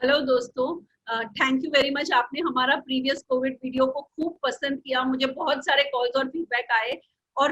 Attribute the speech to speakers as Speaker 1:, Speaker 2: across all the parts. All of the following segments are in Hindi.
Speaker 1: हेलो दोस्तों, थैंक यू वेरी मच। आपने हमारा प्रीवियस कोविड वीडियो को खूब पसंद किया। मुझे बहुत सारे कॉल्स और फीडबैक आए और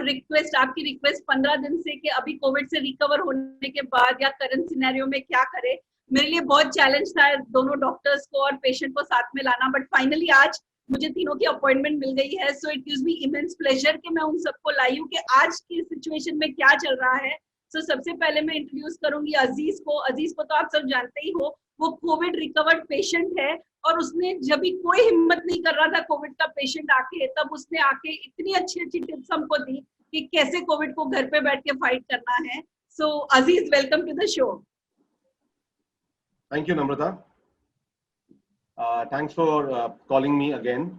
Speaker 1: आपकी रिक्वेस्ट 15 दिन से कि अभी कोविड से रिकवर होने के बाद या करंट सिनेरियो में क्या करे। मेरे लिए बहुत चैलेंज था दोनों डॉक्टर्स को और पेशेंट को साथ में लाना, बट फाइनली आज मुझे तीनों की अपॉइंटमेंट मिल गई है। So it gives me immense pleasure कि मैं उन सबको लाई हूँ कि आज की सिचुएशन में क्या चल रहा है। सबसे पहले मैं इंट्रोड्यूस करूंगी अजीज को। अजीज को तो आप सब जानते ही हो, वो कोविड रिकवर्ड पेशेंट है और उसने जब भी कोई हिम्मत नहीं कर रहा था कोविड का पेशेंट आके, तब उसने आके इतनी अच्छी अच्छी टिप्स हमको दी कि कैसे कोविड को घर पे बैठ के फाइट करना है। So Aziz, welcome to the show.
Speaker 2: Thank you Namrata, thanks for calling me again.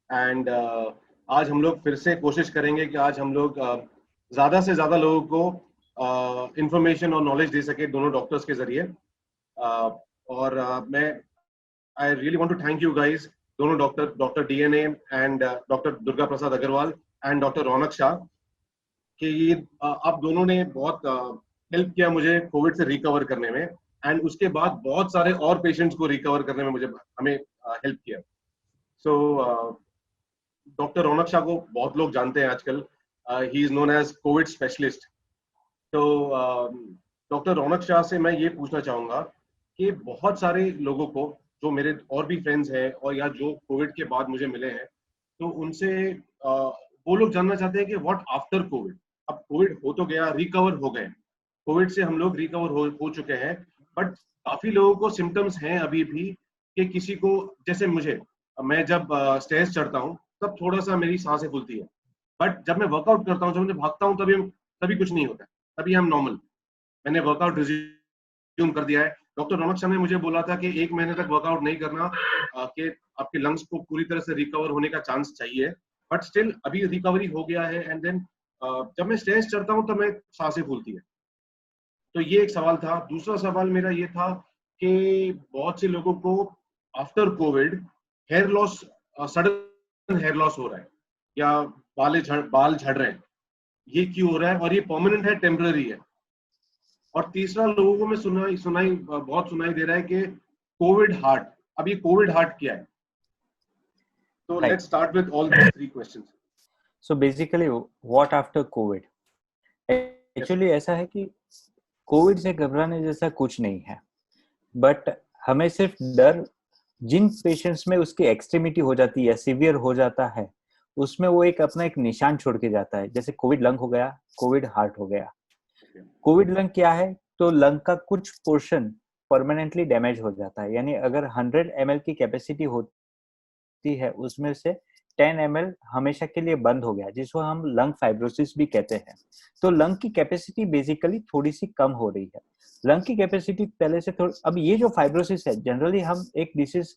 Speaker 2: And आज हम लोग फिर से कोशिश करेंगे कि आज हम लोग ज़्यादा से ज़्यादा लोगों को इंफॉर्मेशन और नॉलेज दे सके दोनों डॉक्टर्स के जरिए। और मैं I really want to thank you guys, दोनों doctor DNA and doctor Durga Prasad Agarwal and doctor Raunak Shah, कि आप दोनों ने बहुत हेल्प किया मुझे कोविड से रिकवर करने में, एंड उसके बाद बहुत सारे और पेशेंट्स को रिकवर करने में हमें हेल्प किया। सो डॉक्टर रौनक शाह को बहुत लोग जानते हैं आजकल, he is known as covid specialist. तो डॉक्टर रौनक शाह से मैं ये पूछना चाहूंगा कि बहुत सारे लोगों को, जो मेरे और भी फ्रेंड्स हैं और या जो कोविड के बाद मुझे मिले हैं, तो उनसे वो लोग जानना चाहते हैं कि व्हाट आफ्टर कोविड। अब कोविड हो तो गया, रिकवर हो गए, कोविड से हम लोग रिकवर हो चुके हैं, बट काफी लोगों को सिम्टम्स हैं अभी भी। कि किसी को, जैसे मुझे, मैं जब स्टेज चढ़ता हूँ तब थोड़ा सा मेरी सांसें फूलती है, बट जब मैं वर्कआउट करता हूँ, जब मैं भागता हूँ, तभी कुछ नहीं होता, तभी हम नॉर्मल। मैंने वर्कआउट रिज्यूम कर दिया है। डॉक्टर रौनक शाह ने मुझे बोला था कि 1 महीने तक वर्कआउट नहीं करना, कि आपके लंग्स को पूरी तरह से रिकवर होने का चांस चाहिए, बट स्टिल अभी रिकवरी हो गया है। एंड देन जब मैं स्टेज चढ़ता हूँ तब मैं सांसें फूलती है। तो ये एक सवाल था। दूसरा सवाल मेरा ये था कि बहुत से लोगों को after covid hair loss, sudden hair loss हो रहा है, या बाल झड़ रहे हैं। ये क्यों हो रहा है और ये परमानेंट है, टेम्पररी है? और तीसरा, लोगों को मैं बहुत सुनाई दे रहा है कि कोविड हार्ट। अब ये कोविड हार्ट क्या है? तो let's start with all these 3 questions.
Speaker 3: So basically what after covid, actually ऐसा है कि कोविड से घबराने जैसा कुछ नहीं है, बट हमें सिर्फ डर, जिन पेशेंट्स में उसकी एक्सट्रीमिटी हो जाती है, सीवियर हो जाता है, उसमें वो अपना एक निशान छोड़ के जाता है। जैसे कोविड लंग हो गया, कोविड हार्ट हो गया। कोविड लंग क्या है? तो लंग का कुछ पोर्शन परमानेंटली डैमेज हो जाता है, यानी अगर 100 ml की कैपेसिटी होती है, उसमें से 10 ml हमेशा के लिए बंद हो गया, जिसको हम लंग फाइब्रोसिस भी कहते हैं। तो लंग की कैपेसिटी बेसिकली थोड़ी सी कम हो रही है। लंग की कैपेसिटी पहले से थोड़ी, अब ये जो फाइब्रोसिस है, जनरली हम एक डिसीज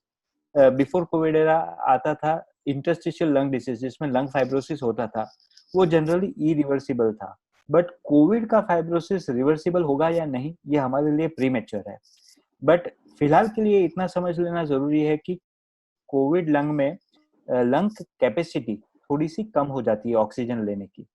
Speaker 3: बिफोर कोविड एरा आता था, इंटरस्टिशियल लंग डिसीज, जिसमें लंग फाइब्रोसिस होता था, वो जनरली इरिवर्सिबल था। बट कोविड का फाइब्रोसिस रिवर्सिबल होगा या नहीं, ये हमारे लिए प्रीमेच्योर है। बट फिलहाल के लिए इतना समझ लेना जरूरी है कि कोविड लंग में लंग कैपेसिटी थोड़ी सी कम हो जाती है ऑक्सीजन लेने की।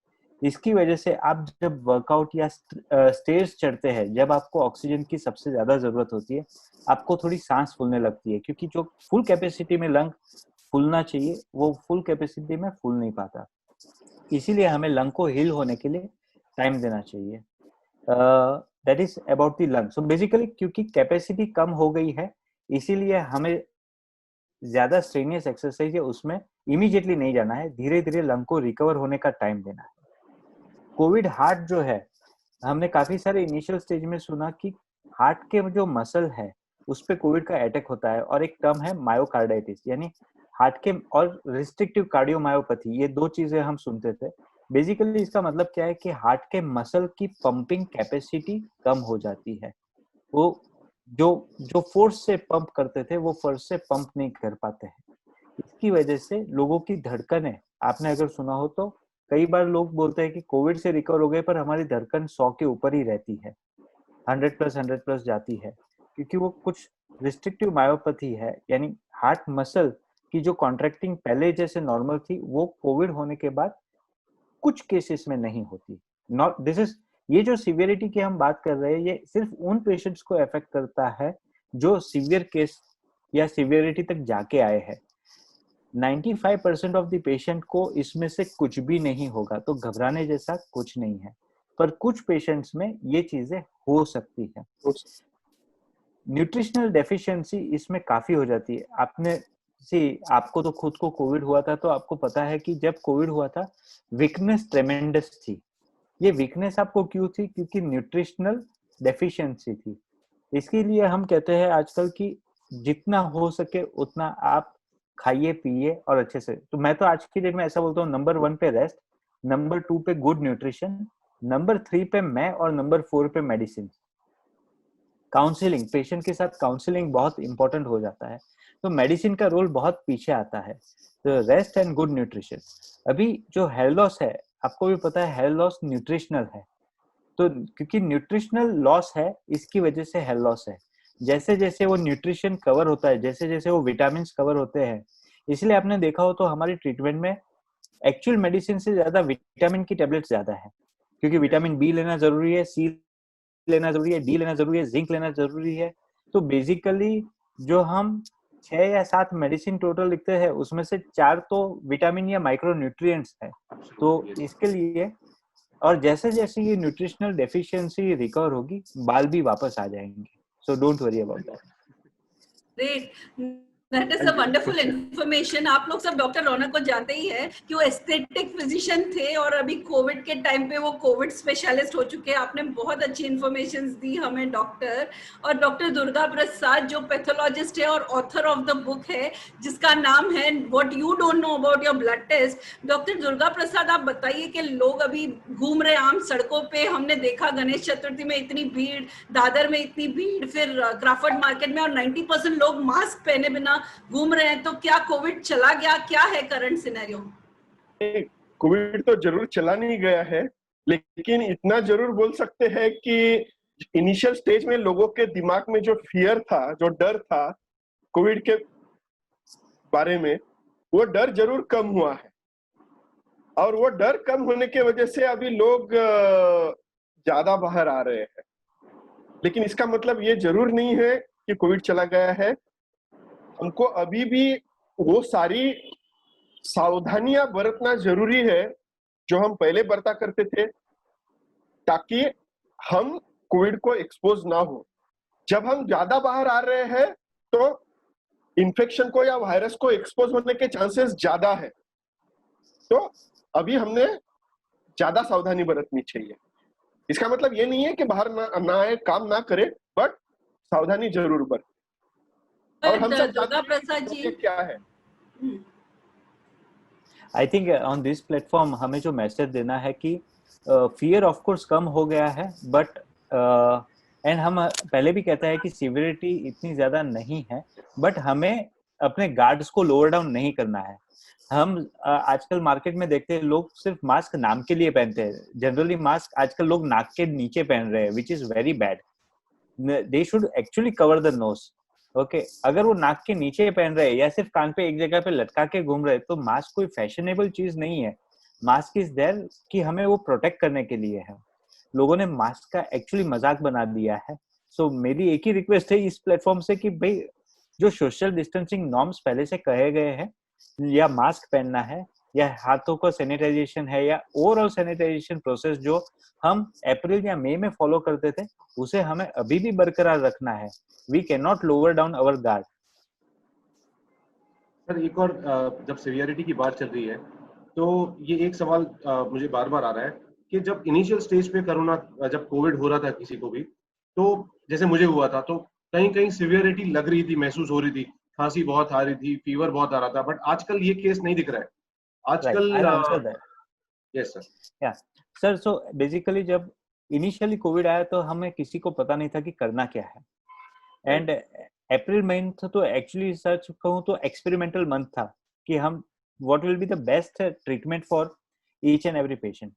Speaker 3: इसकी वजह से आप जब वर्कआउट या स्टेज चढ़ते हैं, जब आपको ऑक्सीजन की सबसे ज्यादा जरूरत होती है, आपको थोड़ी सांस फूलने लगती है, क्योंकि जो फुल कैपेसिटी में लंग फूलना चाहिए वो फुल कैपेसिटी में फूल नहीं पाता। इसीलिए हमें लंग को हील होने के लिए टाइम देना चाहिए। That is about the lung. So basically क्योंकि कैपेसिटी कम हो गई है, इसीलिए हमें ज्यादा स्ट्रेनियस एक्सरसाइज है उसमें इमीडिएटली नहीं जाना है, धीरे धीरे लंग को रिकवर होने का टाइम देना है। कोविड हार्ट जो है, हमने काफी सारे इनिशियल स्टेज में सुना कि हार्ट के जो मसल है उस पे कोविड का अटैक होता है, और एक टर्म है मायोकार्डाइटिस, यानी हार्ट के, और रिस्ट्रिक्टिव कार्डियोमायोपैथी, ये 2 चीजें हम सुनते थे। बेसिकली इसका मतलब क्या है कि हार्ट के मसल की पंपिंग कैपेसिटी कम हो जाती है। वो जो जो फोर्स से पंप करते थे वो फोर्स से पंप नहीं कर पाते हैं। इसकी वजह से लोगों की धड़कनें, आपने अगर सुना हो तो, कई बार लोग बोलते हैं कि कोविड से रिकवर हो गए पर हमारी धड़कन 100 के ऊपर ही रहती है, 100+ जाती है, क्योंकि वो कुछ रिस्ट्रिक्टिव मायोपैथी है, यानी हार्ट मसल की जो कॉन्ट्रैक्टिंग पहले जैसे नॉर्मल थी, वो कोविड होने के बाद कुछ केसेस में नहीं होती। नॉट दिस इज, ये जो सिवियरिटी की हम बात कर रहे हैं, ये सिर्फ उन पेशेंट्स को अफेक्ट करता है जो सीवियर केस या सीवियरिटी तक जाके आए हैं, 95% ऑफ द पेशेंट को इसमें से कुछ भी नहीं होगा, तो घबराने जैसा कुछ नहीं है। पर कुछ पेशेंट्स में ये चीजें हो सकती है। न्यूट्रिशनल डेफिशिएंसी इसमें काफी हो जाती है। आपको तो खुद को कोविड हुआ था, तो आपको पता है कि जब कोविड हुआ था वीकनेस ट्रेमेंडस थी। ये वीकनेस आपको क्यों थी? क्योंकि न्यूट्रिशनल डेफिशिएंसी थी। इसके लिए हम कहते हैं आजकल कि जितना हो सके उतना आप खाइए पिए और अच्छे से। तो मैं तो आज की डेट में ऐसा बोलता हूँ, नंबर 1 पे रेस्ट, नंबर 2 पे गुड न्यूट्रिशन, नंबर 3 पे मैं, और नंबर 4 पे मेडिसिन। काउंसलिंग, पेशेंट के साथ काउंसलिंग बहुत इंपॉर्टेंट हो जाता है। तो मेडिसिन का रोल बहुत पीछे आता है। तो रेस्ट एंड गुड न्यूट्रिशन। अभी जो हेयर लॉस है, आपको भी पता है हेयर लॉस न्यूट्रिशनल है। तो क्योंकि न्यूट्रिशनल लॉस है, इसकी वजह से हेयर लॉस है। जैसे जैसे वो न्यूट्रिशन कवर होता है, जैसे जैसे वो विटामिन कवर होते हैं, इसलिए आपने देखा हो तो हमारी ट्रीटमेंट में एक्चुअल मेडिसिन से ज्यादा विटामिन की टेबलेट्स ज्यादा है। क्योंकि विटामिन बी लेना जरूरी है, सी लेना जरूरी है, डी लेना जरूरी है, जिंक लेना जरूरी है। तो बेसिकली जो हम 6 या 7 मेडिसिन टोटल लिखते हैं, उसमें से 4 तो विटामिन या माइक्रो न्यूट्रिएंट्स है। तो इसके लिए, और जैसे जैसे ये न्यूट्रिशनल डेफिशिएंसी रिकवर होगी, बाल भी वापस आ जाएंगे। So don't worry about that.
Speaker 1: Great, that is a wonderful information. आप लोग सब डॉक्टर रौनक को जानते ही है कि वो एस्थेटिक फिजिशियन थे और अभी कोविड के टाइम पे वो कोविड स्पेशलिस्ट हो चुके हैं। आपने बहुत अच्छी इन्फॉर्मेशन दी हमें डॉक्टर। और डॉक्टर दुर्गा प्रसाद जो पैथोलॉजिस्ट है और ऑथर ऑफ द बुक है जिसका नाम है what you don't know about your blood test. Doctor Durga Prasad, आप बताइए कि लोग अभी घूम रहे आम सड़कों पे, हमने देखा गणेश चतुर्थी में इतनी भीड़, दादर में इतनी भीड़, फिर क्राफर्ड मार्केट में, और 90% लोग मास्क पहने बिना घूम रहे हैं। तो क्या कोविड चला गया? क्या है करंट सिनेरियो?
Speaker 4: कोविड तो जरूर चला नहीं गया है, लेकिन इतना जरूर बोल सकते हैं कि इनिशियल स्टेज में लोगों के दिमाग में जो फियर था, जो डर था कोविड के बारे में, वो डर जरूर कम हुआ है। और वो डर कम होने की वजह से अभी लोग ज्यादा बाहर आ रहे हैं। लेकिन इसका मतलब ये जरूर नहीं है कि कोविड चला गया है। हमको अभी भी वो सारी सावधानियां बरतना जरूरी है जो हम पहले बरता करते थे, ताकि हम कोविड को एक्सपोज ना हो। जब हम ज्यादा बाहर आ रहे हैं तो इन्फेक्शन को या वायरस को एक्सपोज होने के चांसेस ज्यादा है। तो अभी हमने ज्यादा सावधानी बरतनी चाहिए। इसका मतलब ये नहीं है कि बाहर ना आए, काम ना करे, बट सावधानी जरूर बरतें। और हम सब
Speaker 1: दुर्गा प्रसाद जी
Speaker 4: क्या है,
Speaker 3: I think on this platform हमें जो मैसेज देना है कि फियर ऑफ कोर्स कम हो गया है, बट एंड हम पहले भी कहता है कि सिवियरिटी इतनी ज्यादा नहीं है, बट हमें अपने गार्ड्स को लोअर डाउन नहीं करना है। हम आजकल मार्केट में देखते हैं लोग सिर्फ मास्क नाम के लिए पहनते हैं। जनरली मास्क आजकल लोग नाक के नीचे पहन रहे हैं, which is very bad. They should actually cover the nose. Okay, अगर वो नाक के नीचे पहन रहे हैं या सिर्फ कान पे एक जगह पे लटका के घूम रहे हैं, तो मास्क कोई फैशनेबल चीज नहीं है। मास्क इज देयर कि हमें वो प्रोटेक्ट करने के लिए है। लोगों ने मास्क का एक्चुअली मजाक बना दिया है। सो मेरी एक ही रिक्वेस्ट है इस प्लेटफॉर्म से कि भाई जो सोशल डिस्टेंसिंग नॉर्म्स पहले से कहे गए हैं, या मास्क पहनना है, या हाथों को सैनिटाइजेशन है, या ओवरऑल सैनिटाइजेशन प्रोसेस जो हम अप्रैल या मई में फॉलो करते थे, उसे हमें अभी भी बरकरार रखना है। We can not lower down our guard.
Speaker 2: Sir एक और, जब सीवियरिटी की बात चल रही है तो ये एक सवाल मुझे बार बार आ रहा है कि जब इनिशियल स्टेज पे कोरोना, जब कोविड हो रहा था किसी को भी, तो जैसे मुझे हुआ था, तो कहीं कहीं सीवियरिटी लग रही थी, महसूस हो रही थी, खांसी बहुत आ रही थी, फीवर बहुत आ रहा था, बट आजकल ये केस नहीं दिख रहा है आजकल। Yes sir.
Speaker 3: या सर, सो बेसिकली जब इनिशियली कोविड आया तो हमें किसी को पता नहीं था कि करना क्या है। एंड अप्रैल मंथ तो एक्चुअली सच कहूँ तो एक्सपेरिमेंटल मंथ था कि हम what will be the best treatment for each and every patient.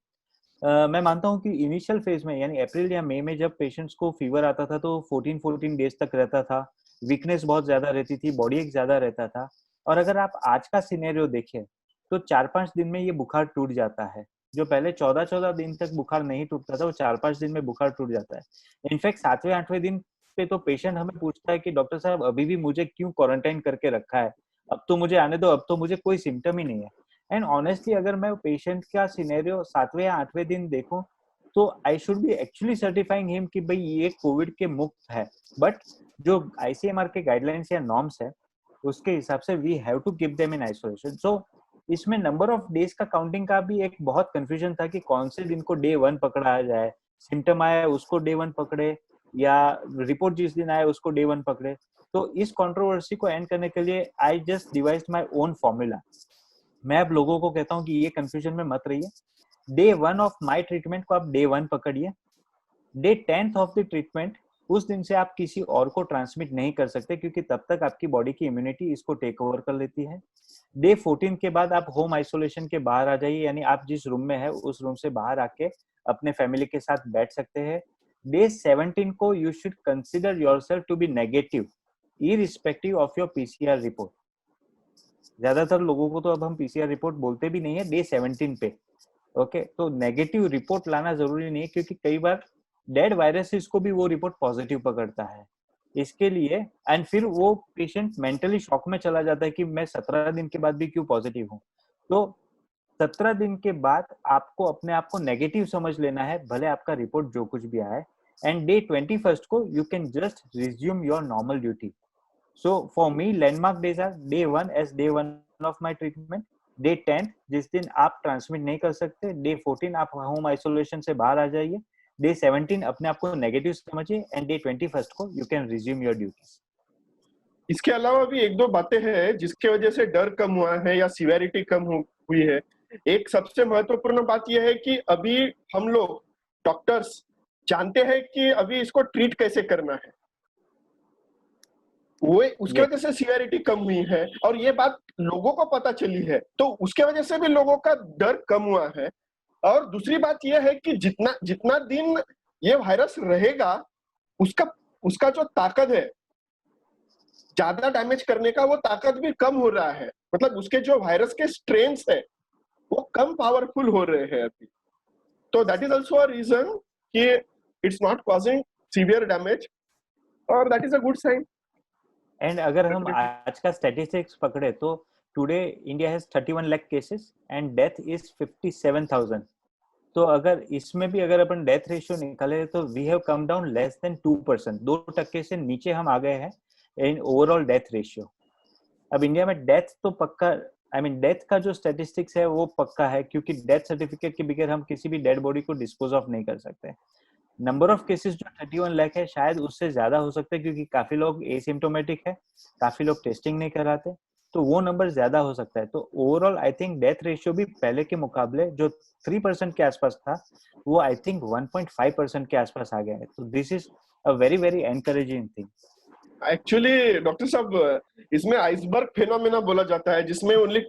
Speaker 3: मैं मानता हूँ कि इनिशियल फेज में, यानी अप्रैल या मई में जब पेशेंट्स को फीवर आता था तो 14 डेज तक रहता था, वीकनेस बहुत ज्यादा रहती थी, बॉडी एक ज्यादा रहता था। और अगर आप आज का सिनेरियो देखें तो 4-5 दिन में ये बुखार टूट जाता है। जो पहले 14 दिन तक बुखार नहीं टूटता था, वो 4-5 दिन में बुखार टूट जाता है। इनफैक्ट 7वें 8वें दिन पे तो पेशेंट हमें पूछता है कि डॉक्टर साहब अभी भी मुझे क्यों क्वारंटाइन करके रखा है, अब तो मुझे आने दो, अब तो मुझे कोई सिम्टम ही नहीं है। एंड ऑनेस्टली अगर मैं पेशेंट का सिनेरियो 7वें या 8वें दिन देखूं तो I should be actually certifying him कि भाई ये कोविड के मुक्त है, बट जो आईसीएमआर के गाइडलाइंस या नॉर्म्स है उसके हिसाब से we have to keep them in isolation. So इसमें नंबर ऑफ डेज का काउंटिंग का भी एक बहुत कंफ्यूजन था कि कौन से दिन को डे 1 पकड़ा जाए, सिम्टम आया उसको डे 1 पकड़े या रिपोर्ट जिस दिन आया उसको डे 1 पकड़े। तो इस कंट्रोवर्सी को एंड करने के लिए I just devised my own formula. मैं अब लोगों को कहता हूँ कि ये कंफ्यूजन में मत रहिए, डे 1 ऑफ माय ट्रीटमेंट को आप डे 1 पकड़िए, day 10th of the treatment उस दिन से आप किसी और को ट्रांसमिट नहीं कर सकते क्योंकि तब तक आपकी बॉडी की इम्यूनिटी इसको टेक ओवर कर लेती है। डे 14 के बाद आप होम आइसोलेशन के बाहर आ जाइए, यानी आप जिस रूम में है उस रूम से बाहर आके अपने फैमिली के साथ बैठ सकते हैं। डे 17 को you should consider yourself to be negative irrespective of your PCR report. ज्यादातर लोगों को तो अब हम पीसीआर रिपोर्ट बोलते भी नहीं है डे 17 पे। ओके, तो नेगेटिव रिपोर्ट लाना जरूरी नहीं है क्योंकि कई बार डेड वायरसेस को भी वो रिपोर्ट पॉजिटिव पकड़ता है। इसके लिए एंड फिर वो पेशेंट मेंटली शॉक में चला जाता है कि मैं 17 दिन के बाद भी क्यों पॉजिटिव हूँ। तो 17 दिन के बाद आपको अपने आप को नेगेटिव समझ लेना है, भले आपका रिपोर्ट जो कुछ भी आए, एंड डे 21 को you can just resume your normal duty. So for me landmark days are day 1 as day 1 of my treatment, day 10 जिस दिन आप ट्रांसमिट नहीं कर सकते, day 14 आप होम आइसोलेशन से बाहर आ जाइए, day 17 अपने आप को नेगेटिव समझिए एंड day 21 को you can resume your duties।
Speaker 4: इसके अलावा भी एक दो बातें हैं जिसके वजह से डर कम हुआ है या सिवियरिटी कम हुई है। एक सबसे महत्वपूर्ण बात यह है कि अभी हम लोग डॉक्टर्स जानते हैं कि अभी इसको ट्रीट कैसे करना है, वो उसके वजह से सिवियरिटी कम हुई है और ये बात लोगों को पता चली है, तो उसके वजह से भी लोगों का डर कम हुआ है। और दूसरी बात यह है कि जितना जितना दिन ये वायरस रहेगा उसका जो ताकत है ज्यादा डैमेज करने का, वो ताकत भी कम हो रहा है। मतलब उसके जो वायरस के स्ट्रेन्स है वो कम पावरफुल हो रहे हैं अभी। तो that is also a reason कि it's not causing severe damage और that is a good sign.
Speaker 3: And अगर हम आज का स्टैटिस्टिक्स पकड़े तो today India has 31 lakh cases and death is 57,000। तो अगर इसमें भी अगर अपन डेथ रेशियो निकाले तो we have come down less than 2%, 2% से नीचे हम आ गए हैं इन ओवरऑल डेथ रेशियो। अब इंडिया में डेथ तो पक्का, आई मीन डेथ का जो स्टैटिस्टिक्स है वो पक्का है क्योंकि डेथ सर्टिफिकेट के बगैर हम किसी भी डेड बॉडी को डिस्पोज ऑफ नहीं कर सकते। नंबर ऑफ केसेस जो 31 लाख है शायद उससे ज्यादा हो सकता है क्योंकि काफी लोग एसिम्प्टोमेटिक है, काफी लोग टेस्टिंग नहीं कराते, तो वो नंबर ज्यादा हो सकता है। तो overall I think death ratio भी पहले के मुकाबले जो 3% के आसपास था वो आई थिंक 1.5% के आसपास आ गया है। तो this is a very very encouraging thing.
Speaker 4: Actually doctor साहब इसमें आइसबर्ग फेनोमेना बोला जाता है जिसमें only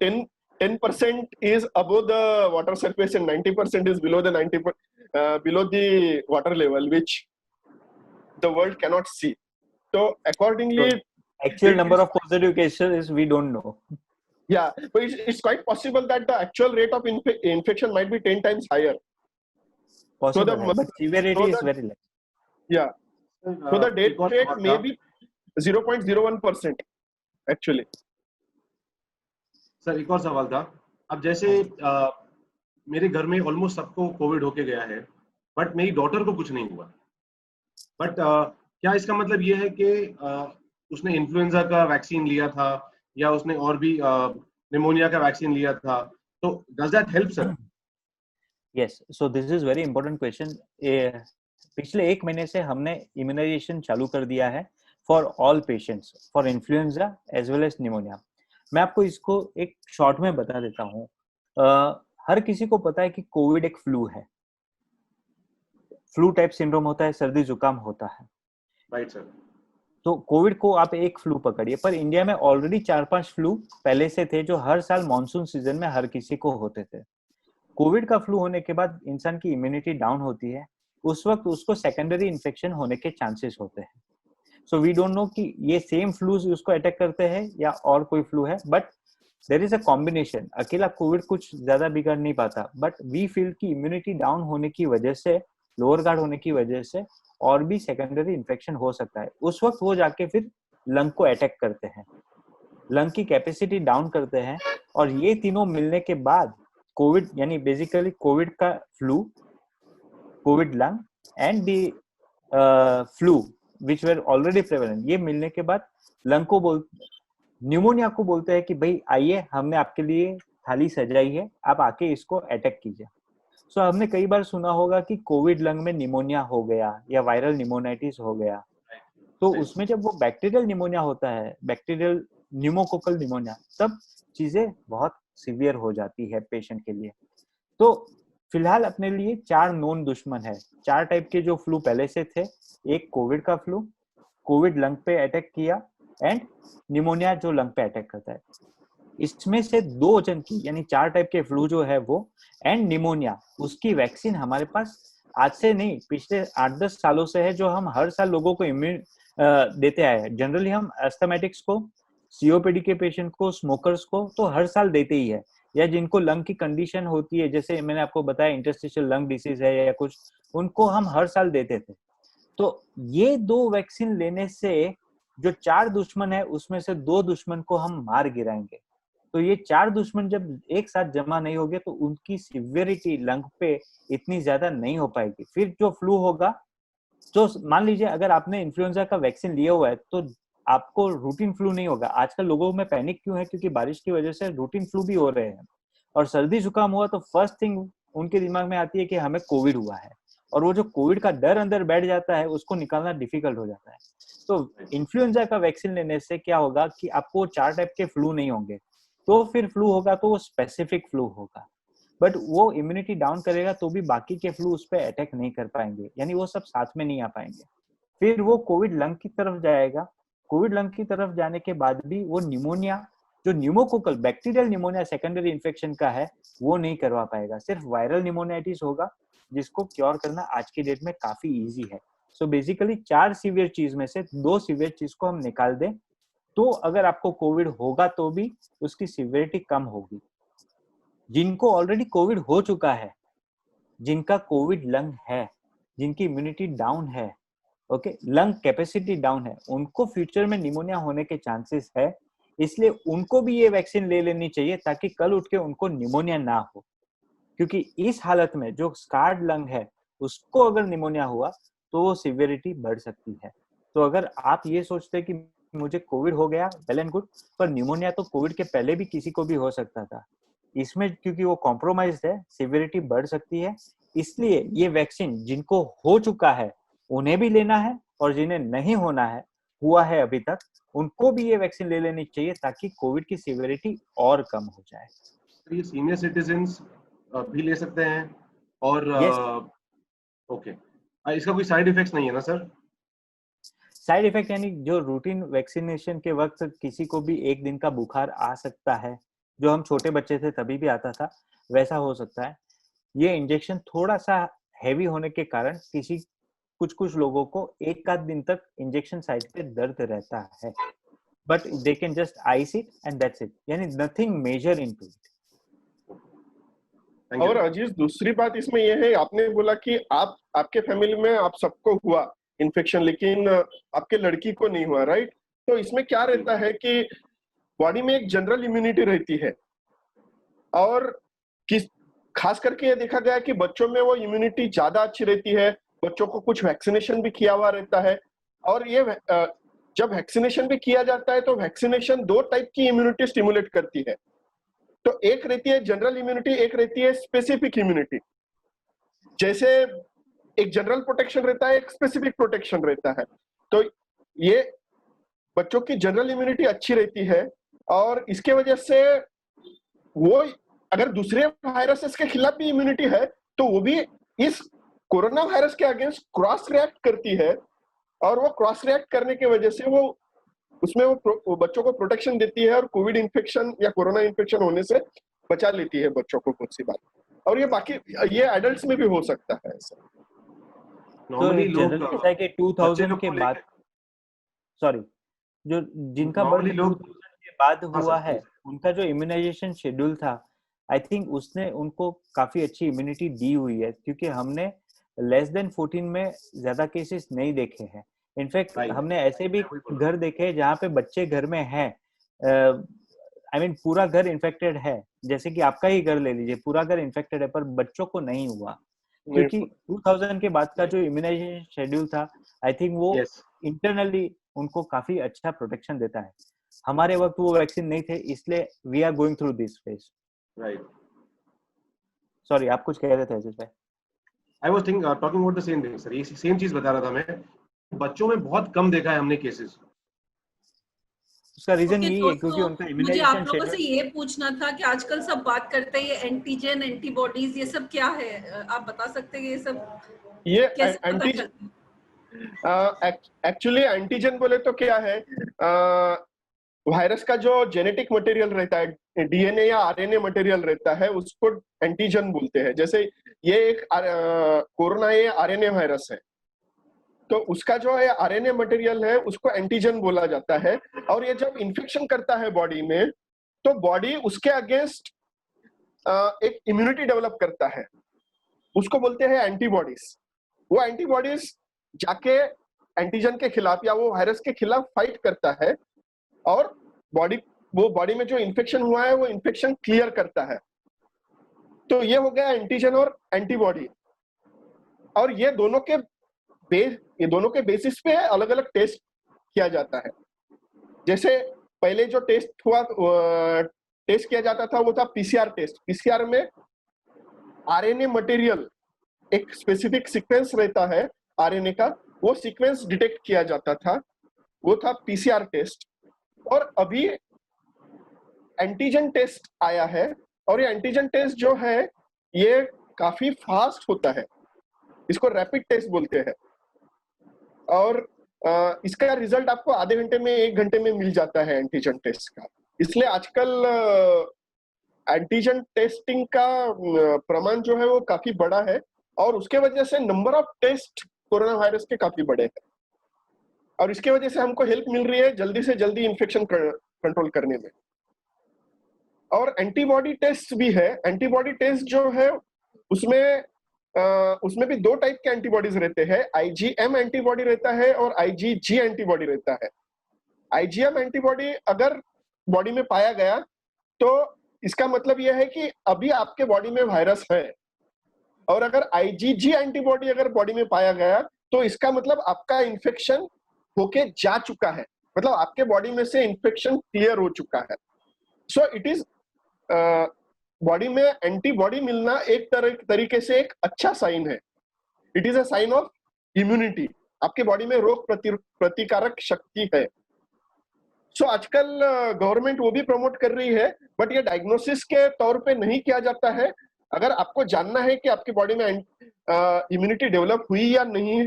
Speaker 4: 10% is above the water surface and 90% is below the below the water level, which the world cannot see. So accordingly,
Speaker 3: actual number of positive cases we don't know.
Speaker 4: Yeah, but it's quite possible that the actual rate of infection might be 10 times higher.
Speaker 3: Possible, but severity is very less.
Speaker 4: Yeah. So the death rate may be 0.01% actually.
Speaker 2: Sir एक और सवाल था, अब जैसे मेरे घर में ऑलमोस्ट सबको कोविड होके गया है बट मेरी डॉटर को कुछ नहीं हुआ, बट क्या इसका मतलब ये है कि उसने इन्फ्लुएंजा का वैक्सीन लिया था या उसने और भी निमोनिया का वैक्सीन लिया था, तो does that help sir?
Speaker 3: Yes, so this is very important question. पिछले 1 महीने से हमने इम्यूनाइजेशन चालू कर दिया है for all patients for influenza as well as pneumonia. मैं आपको इसको एक शॉर्ट में बता देता हूँ। हर किसी को पता है कि कोविड एक फ्लू है, फ्लू टाइप सिंड्रोम होता है, सर्दी जुकाम होता है,
Speaker 2: राइट सर।
Speaker 3: तो कोविड को आप एक फ्लू पकड़िए, पर इंडिया में ऑलरेडी 4-5 फ्लू पहले से थे जो हर साल मॉनसून सीजन में हर किसी को होते थे। कोविड का फ्लू होने के बाद इंसान की इम्यूनिटी डाउन होती है, उस वक्त उसको सेकेंडरी इन्फेक्शन होने के चांसेस होते हैं। सो वी डोंट नो कि ये सेम फ्लूज उसको अटैक करते हैं या और कोई फ्लू है, but there is a combination. अकेला कोविड कुछ ज्यादा बिगाड़ नहीं पाता, बट वी फील कि इम्यूनिटी डाउन होने की वजह से लोअर गार्ड होने की वजह से और भी सेकेंडरी इन्फेक्शन हो सकता है। उस वक्त वो जाके फिर लंग को अटैक करते हैं, लंग की कैपेसिटी डाउन करते हैं, और ये तीनों मिलने के बाद कोविड यानी बेसिकली कोविड का flu, Covid lung and the flu which where already prevalent, ये मिलने के बाद लंग को न्यूमोनिया को बोलते हैं कि भाई आइए, हमने आपके लिए थाली सजाई है, आप आके इसको अटैक कीजिए। सो हमने कई बार सुना होगा कि कोविड लंग में निमोनिया हो गया या वायरल निमोनाइटिस हो गया। तो उसमें जब वो बैक्टीरियल निमोनिया होता है, बैक्टीरियल न्यूमोकोकल निमोनिया, तब चीजें बहुत सीवियर हो जाती है पेशेंट के लिए। तो फिलहाल अपने लिए 4 नोन दुश्मन है, 4 टाइप के जो फ्लू पहले से थे। एक कोविड का फ्लू, कोविड लंग पे अटैक किया, एंड निमोनिया जो लंग पे अटैक करता है। इसमें से 2 जन की यानी 4 टाइप के फ्लू जो है वो एंड निमोनिया, उसकी वैक्सीन हमारे पास आज से नहीं, पिछले 8-10 सालों से है, जो हम हर साल लोगों को इम्यून देते आए हैं। जनरली हम एस्थमेटिक्स को, सीओपीडी के पेशेंट को, स्मोकर्स को तो हर साल देते ही है, या जिनको लंग की कंडीशन होती है, जैसे मैंने आपको बताया इंटरस्टिशियल लंग डिसीज है या कुछ, उनको हम हर साल देते थे। तो ये 2 वैक्सीन लेने से जो 4 दुश्मन है उसमें से 2 दुश्मन को हम मार गिराएंगे। तो ये 4 दुश्मन जब एक साथ जमा नहीं होंगे तो उनकी सिवियरिटी लंग पे इतनी ज्यादा नहीं हो पाएगी। फिर जो फ्लू होगा, तो मान लीजिए अगर आपने इन्फ्लुएंजा का वैक्सीन लिया हुआ है तो आपको रूटीन फ्लू नहीं होगा। आजकल लोगों में पैनिक क्यों है? क्योंकि बारिश की वजह से रूटीन फ्लू भी हो रहे हैं, और सर्दी जुकाम हुआ तो फर्स्ट थिंग उनके दिमाग में आती है कि हमें कोविड हुआ है, और वो जो कोविड का डर अंदर बैठ जाता है उसको निकालना डिफिकल्ट हो जाता है। तो इन्फ्लुएंजा का वैक्सीन लेने से क्या होगा कि आपको 4 टाइप के फ्लू नहीं होंगे। तो फिर फ्लू होगा तो वो स्पेसिफिक फ्लू होगा, बट वो इम्यूनिटी डाउन करेगा तो भी बाकी के फ्लू उस पर अटैक नहीं कर पाएंगे, यानी वो सब साथ में नहीं आ पाएंगे। फिर वो कोविड लंग की तरफ जाएगा, कोविड लंग की तरफ जाने के बाद भी वो निमोनिया, जो pneumococcal bacterial pneumonia secondary infection का है, वो नहीं करवा पाएगा। सिर्फ वायरल निमोनाइटिस होगा, जिसको क्योर करना आज की डेट में काफी इजी है। सो बेसिकली 4 सीवियर चीज में से 2 सीवियर चीज को हम निकाल दें तो अगर आपको कोविड होगा तो भी उसकी सीवियरिटी कम होगी। जिनको ऑलरेडी कोविड हो चुका है, जिनका कोविड लंग है, जिनकी इम्यूनिटी डाउन है, ओके, लंग कैपेसिटी डाउन है, उनको फ्यूचर में निमोनिया होने के चांसेस है। इसलिए उनको भी ये वैक्सीन ले लेनी चाहिए ताकि कल उठ के उनको निमोनिया ना हो। क्योंकि इस हालत में जो स्कार्ड लंग है उसको अगर निमोनिया हुआ तो वो सिवियरिटी बढ़ सकती है। तो अगर आप ये सोचते हैं कि मुझे कोविड हो गया, वेल एंड गुड, पर निमोनिया तो कोविड के पहले भी किसी को भी हो सकता था। इसमें क्योंकि वो कॉम्प्रोमाइज्ड है, सिवियरिटी बढ़ सकती है। इसलिए ये वैक्सीन जिनको हो चुका है उन्हें भी लेना है, और जिन्हें नहीं होना है, हुआ है अभी तक, उनको भी ये वैक्सीन ले लेनी चाहिए ताकि कोविड की सिवियरिटी और कम हो जाए।
Speaker 2: तो ये सीनियर सिटीजन्स भी ले सकते हैं और ओके, इसका कोई साइड इफेक्ट्स नहीं है ना सर?
Speaker 3: साइड इफेक्ट यानी जो रूटीन वैक्सीनेशन के वक्त किसी को भी 1 दिन का बुखार आ सकता है, जो हम छोटे बच्चे थे तभी भी आता था, वैसा हो सकता है। ये इंजेक्शन थोड़ा सा हैवी होने के कारण कुछ लोगों को 1 आध दिन तक इंजेक्शन साइट पे दर्द रहता है, but they can just ice it and that's it, यानी नथिंग मेजर इनटू इट।
Speaker 4: और अजीज, दूसरी बात इसमें यह है, आपने बोला कि आपके फैमिली में आप सबको हुआ इन्फेक्शन, लेकिन आपके लड़की को नहीं हुआ, राइट? तो इसमें क्या रहता है कि बॉडी में एक जनरल इम्यूनिटी रहती है, और खास करके ये देखा गया कि बच्चों में वो इम्यूनिटी ज्यादा अच्छी रहती है। बच्चों को कुछ वैक्सीनेशन भी किया हुआ रहता है, और ये जब वैक्सीनेशन भी किया जाता है तो वैक्सीनेशन 2 टाइप की इम्यूनिटी स्टिमुलेट करती है। तो एक रहती है जनरल इम्यूनिटी, एक रहती है स्पेसिफिक इम्यूनिटी। जैसे एक जनरल प्रोटेक्शन रहता है, एक स्पेसिफिक प्रोटेक्शन रहता है। तो ये बच्चों की जनरल इम्यूनिटी अच्छी रहती है, और इसके वजह से वो अगर दूसरे वायरसेस के खिलाफ भी इम्यूनिटी है तो वो भी इस कोरोना वायरस के अगेंस्ट क्रॉस रिएक्ट करती है, और वो क्रॉस रिएक्ट करने की वजह से वो उसमें वो बच्चों को प्रोटेक्शन देती है, और कोविड इन्फेक्शन या कोरोना इन्फेक्शन होने से बचा लेती है बच्चों को, बहुत सी बात। और ये बाकी ये एडल्ट्स में भी हो सकता है ऐसा।
Speaker 2: नॉर्मली लोग
Speaker 3: ऐसा है कि 2000 के बाद, सॉरी, जो जिनका बर्थ 2000 के बाद हुआ है उनका जो इम्यूनाइजेशन शेड्यूल था, आई थिंक उसने उनको काफी अच्छी इम्यूनिटी दी हुई है, क्योंकि हमने लेस देन 14 में ज्यादा केसेस नहीं देखे हैं। In fact
Speaker 2: Right.
Speaker 3: हमने ऐसे भी घर देखे जहाँ पे बच्चे घर में हैं, आई मीन पूरा घर इन्फेक्टेड है, जैसे कि आपका ही घर ले लीजिए, पूरा घर इन्फेक्टेड है पर बच्चों को नहीं हुआ, क्योंकि 2000 के बाद का जो इम्यूनाइजेशन शेड्यूल था, आई थिंक वो
Speaker 2: Yes.
Speaker 3: इंटरनली उनको काफी अच्छा प्रोटेक्शन देता है। हमारे वक्त वो वैक्सीन नहीं थे, इसलिए we are going through this phase.
Speaker 2: Right.
Speaker 3: Sorry, आप कुछ कह रहे थे अजीत भाई?
Speaker 2: I was talking about the same thing, sir. ये सेम चीज बता रहा था मैं। बच्चों में बहुत कम देखा है हमने केसेस।
Speaker 3: उसका रीजन
Speaker 1: Okay,
Speaker 3: यही है क्योंकि
Speaker 1: दोस्तों,
Speaker 3: उनका
Speaker 1: मुझे
Speaker 3: इम्यूनाइजेशन
Speaker 1: आप लोगों से
Speaker 3: शेड्यूल।
Speaker 1: ये पूछना था कि आजकल सब बात करते हैं ये एंटीजन, एंटीबॉडीज, ये सब क्या है? आप बता सकते हैं ये सब
Speaker 4: ये
Speaker 1: कैसे पता चलता है?
Speaker 4: एक्चुअली एंटीजन बोले तो क्या है, वायरस का जो जेनेटिक मटेरियल रहता है, डीएनए या आरएनए मटेरियल रहता है, उसको एंटीजन बोलते हैं। जैसे ये एक कोरोना, ये आरएनए वायरस है, तो उसका जो है आरएनए मटेरियल है उसको एंटीजन बोला जाता है। और ये जब इन्फेक्शन करता है बॉडी में, तो बॉडी उसके अगेंस्ट एक इम्यूनिटी डेवलप करता है, उसको बोलते हैं एंटीबॉडीज। वो एंटीबॉडीज जाके एंटीजन के खिलाफ या वो वायरस के खिलाफ फाइट करता है, और बॉडी में जो इन्फेक्शन हुआ है वो इन्फेक्शन क्लियर करता है। तो ये हो गया एंटीजन और एंटीबॉडी। और ये दोनों के बेसिस पे अलग अलग टेस्ट किया जाता है। जैसे पहले जो टेस्ट किया जाता था वो था पीसीआर टेस्ट। पीसीआर में आरएनए मटेरियल, एक स्पेसिफिक सीक्वेंस रहता है आरएनए का, वो सीक्वेंस डिटेक्ट किया जाता था, वो था पीसीआर टेस्ट। और अभी एंटीजन टेस्ट आया है, और ये एंटीजन टेस्ट जो है ये काफी फास्ट होता है, इसको रैपिड टेस्ट बोलते हैं। और इसका रिजल्ट आपको आधे घंटे में, 1 घंटे में मिल जाता है एंटीजन टेस्ट का। इसलिए आजकल एंटीजन टेस्टिंग का प्रमाण जो है वो काफी बड़ा है, और उसके वजह से number of test corona virus के काफी बड़े हैं, और इसके वजह से हमको हेल्प मिल रही है जल्दी से जल्दी इन्फेक्शन कंट्रोल करने में। और एंटीबॉडी टेस्ट भी है। एंटीबॉडी टेस्ट जो है उसमें भी 2 टाइप के एंटीबॉडीज रहते हैं। आईजीएम एंटीबॉडी रहता है और आईजीजी एंटीबॉडी रहता है। आईजीएम एंटीबॉडी अगर बॉडी में पाया गया तो इसका मतलब यह है कि अभी आपके बॉडी में वायरस है, और अगर आईजीजी एंटीबॉडी अगर बॉडी में पाया गया तो इसका मतलब आपका इन्फेक्शन होके जा चुका है, मतलब आपके बॉडी में से इन्फेक्शन क्लियर हो चुका है। सो इट इज बॉडी में एंटीबॉडी मिलना एक तरीके से एक अच्छा साइन है। It is a sign of immunity, आपके बॉडी में रोग प्रतिकारक शक्ति है। सो आजकल गवर्नमेंट वो भी प्रमोट कर रही है, बट ये डायग्नोसिस के तौर पे नहीं किया जाता है। अगर आपको जानना है कि आपकी बॉडी में इम्यूनिटी डेवलप हुई या नहीं,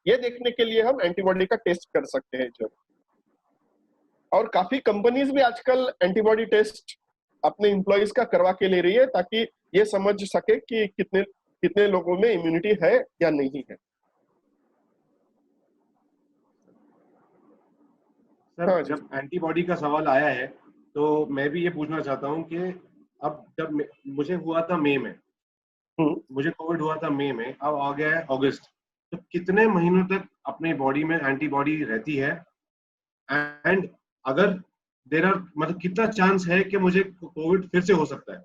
Speaker 4: ये देखने के लिए हम एंटीबॉडी का टेस्ट कर सकते हैं जो। और काफी कंपनीज भी आजकल एंटीबॉडी टेस्ट अपने एम्प्लॉइज का करवा के ले रही है, ताकि ये समझ सके कि कितने लोगों में इम्यूनिटी है या नहीं है।
Speaker 2: सर, हाँ, जब एंटीबॉडी का सवाल आया है तो मैं भी ये पूछना चाहता हूँ कि अब जब मुझे हुआ था मई में, मुझे कोविड हुआ था मई में, अब आ गया है अगस्त, तो कितने महीनों तक अपने बॉडी में एंटीबॉडी रहती है? एंड अगर देयर आर, मतलब कितना चांस है कि मुझे कोविड फिर से हो सकता है?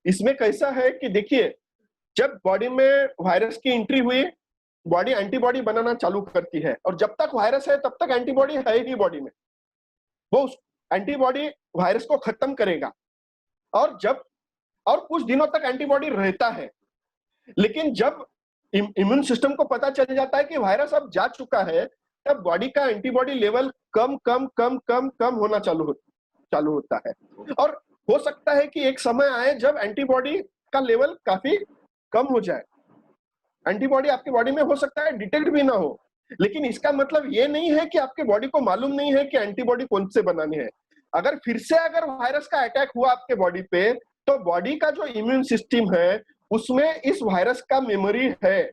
Speaker 4: इसमें कैसा है कि देखिए, जब बॉडी में वायरस की एंट्री हुई, बॉडी एंटीबॉडी बनाना चालू करती है, और जब तक वायरस है तब तक एंटीबॉडी है ही बॉडी में। वो एंटीबॉडी वायरस को खत्म करेगा, और कुछ दिनों तक एंटीबॉडी रहता है। लेकिन जब इम्यून सिस्टम को पता चल जाता है कि वायरस अब जा चुका है, तब बॉडी का एंटीबॉडी लेवल कम होना चालू होता है। और हो सकता है कि एक समय आए जब एंटीबॉडी का लेवल काफी कम हो जाए, एंटीबॉडी आपके बॉडी में हो सकता है डिटेक्ट भी ना हो, लेकिन इसका मतलब ये नहीं है कि आपके बॉडी को मालूम नहीं है कि एंटीबॉडी कौन से बनानी है। अगर फिर से अगर वायरस का अटैक हुआ आपके बॉडी पे, तो बॉडी का जो इम्यून सिस्टम है उसमें इस वायरस का मेमोरी है,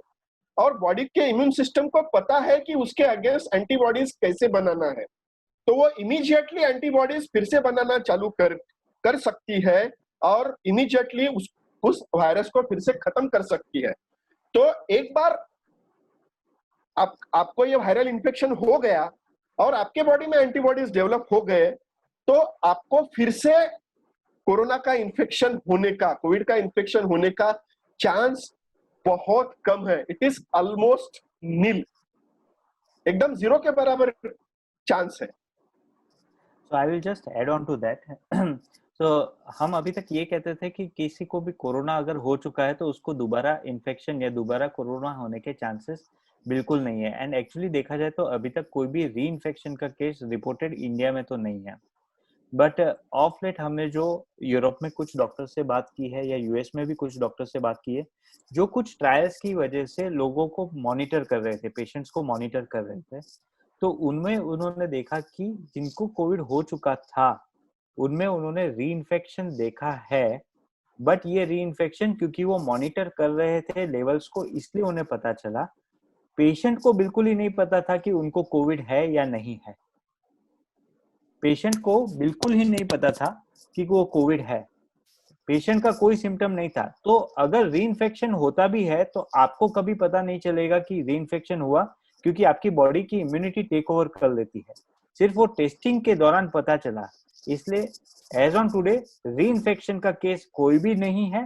Speaker 4: और बॉडी के इम्यून सिस्टम को पता है कि उसके अगेंस्ट एंटीबॉडीज कैसे बनाना है, तो वो इमीडिएटली एंटीबॉडीज फिर से बनाना चालू कर सकती है, और इमीडिएटली उस वायरस को फिर से खत्म कर सकती है। तो एक बार आपको ये वायरल इन्फेक्शन हो गया और आपके बॉडी में एंटीबॉडीज डेवलप हो गए, तो आपको फिर से कोरोना का इन्फेक्शन होने का, कोविड का इन्फेक्शन होने का चांस बहुत कम है। इट इज ऑलमोस्ट नील, एकदम जीरो के बराबर चांस है।
Speaker 3: So I will just add on to that. So हम अभी तक ये कहते थे कि किसी को भी कोरोना अगर हो चुका है तो उसको दोबारा इन्फेक्शन या दोबारा कोरोना होने के चांसेस बिल्कुल नहीं है। एंड एक्चुअली देखा जाए तो अभी तक कोई भी री इन्फेक्शन का केस रिपोर्टेड इंडिया में तो नहीं है। बट ऑफ लेट हमने जो यूरोप में कुछ डॉक्टर से बात की है या यूएस में भी कुछ डॉक्टर से बात की है, जो कुछ ट्रायल्स की वजह से लोगों को मॉनिटर कर रहे थे, पेशेंट्स को मॉनिटर कर रहे थे, तो उनमें उन्होंने देखा कि जिनको कोविड हो चुका था उनमें उन्होंने री इन्फेक्शन देखा है। बट ये री इन्फेक्शन क्योंकि वो मॉनिटर कर रहे थे लेवल्स को, इसलिए उन्हें पता चला। पेशेंट को बिल्कुल ही नहीं पता था कि उनको कोविड है या नहीं है। पेशेंट को बिल्कुल ही नहीं पता था कि वो कोविड है, पेशेंट का कोई सिम्टम नहीं था। तो अगर री इन्फेक्शन होता भी है तो आपको कभी पता नहीं चलेगा कि री इन्फेक्शन हुआ, क्योंकि आपकी बॉडी की इम्यूनिटी टेक ओवर कर लेती है। सिर्फ वो टेस्टिंग के दौरान पता चला। इसलिए एज ऑन टुडे री इन्फेक्शन का केस कोई भी नहीं है।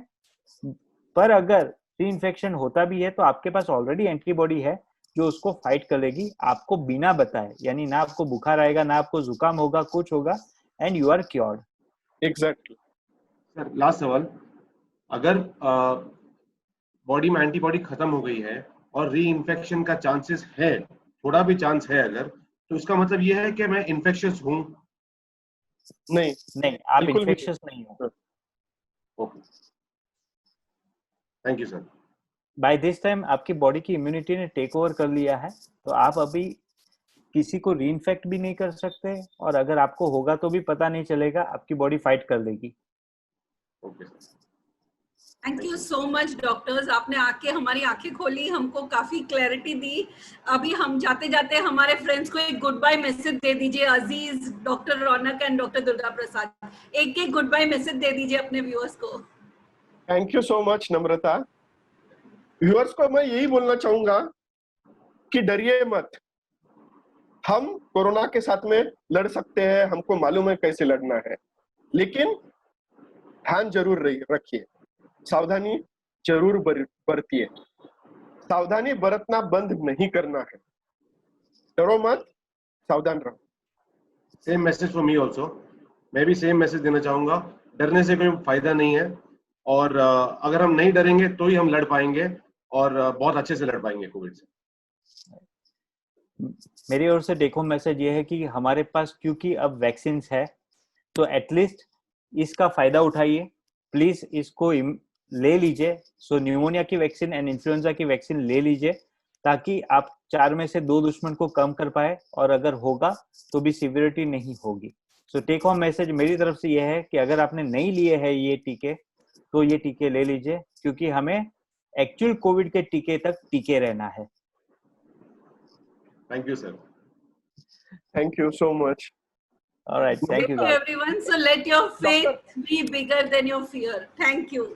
Speaker 3: पर अगर री इन्फेक्शन होता भी है तो आपके पास ऑलरेडी एंटीबॉडी है जो उसको फाइट कर लेगी, आपको बिना बताए। यानी ना आपको बुखार आएगा, ना आपको जुकाम होगा, कुछ होगा, and you are cured.
Speaker 4: Exactly.
Speaker 2: Sir last सवाल, अगर बॉडी में एंटीबॉडी खत्म हो गई है और री इन्फेक्शन का चांसेस है, थोड़ा भी चांस है अगर, तो इसका मतलब ये है कि मैं इन्फेक्शियस हूं?
Speaker 4: नहीं,
Speaker 3: आप
Speaker 4: बिल्कुल भी
Speaker 3: इन्फेक्शियस नहीं हो।
Speaker 2: Okay, thank you sir.
Speaker 3: By this time आपकी बॉडी की इम्यूनिटी ने टेक ओवर कर लिया है, तो आप अभी किसी को री इन्फेक्ट भी नहीं कर सकते, और अगर आपको होगा तो भी पता नहीं चलेगा, आपकी बॉडी फाइट कर लेगी।
Speaker 2: Okay,
Speaker 1: thank you so much doctors, आपने आके हमारी आंखें खोली, हमको काफी क्लैरिटी दी। अभी हम जाते जाते हमारे फ्रेंड्स को एक गुड बाय मैसेज दे दीजिए। Aziz, doctor Raunak and doctor Durga Prasad, एक गुड बाय मैसेज दे दीजिए अपने व्यूअर्स को।
Speaker 4: Thank you so much Namrata. Viewers को मैं यही बोलना चाहूंगा कि डरिए मत, हम कोरोना के साथ में लड़ सकते हैं, हमको मालूम है कैसे लड़ना है, लेकिन ध्यान जरूर रखिए, सावधानी जरूर बरतिए। सावधानी बरतना बंद नहीं करना है। डरो मत, सावधान रहो।
Speaker 2: Same message for me also. मैं भी सेम मैसेज देना चाहूंगा, डरने से कोई फायदा नहीं है, और अगर हम नहीं डरेंगे तो ही हम लड़ पाएंगे, और बहुत अच्छे से लड़ पाएंगे कोविड से।
Speaker 3: मेरी ओर से देखो मैसेज ये है कि हमारे पास क्योंकि अब वैक्सीन है, तो एटलीस्ट इसका फायदा उठाइए, प्लीज इसको ले लीजिए। सो न्यूमोनिया की वैक्सीन एंड इन्फ्लुएंजा की वैक्सीन ले लीजिए, ताकि आप 4 में से 2 दुश्मन को कम कर पाए, और अगर होगा तो भी सिवियरिटी नहीं होगी। सो टेक होम मैसेज मेरी तरफ से यह है कि अगर आपने नहीं लिए हैं ये टीके, तो ये टीके ले लीजिए, क्योंकि हमें एक्चुअल कोविड के टीके तक टीके रहना है।
Speaker 2: Thank you sir.
Speaker 4: Thank you so much.
Speaker 3: All right, thank you guys.
Speaker 1: everyone. So let your faith be bigger than your fear. Thank you.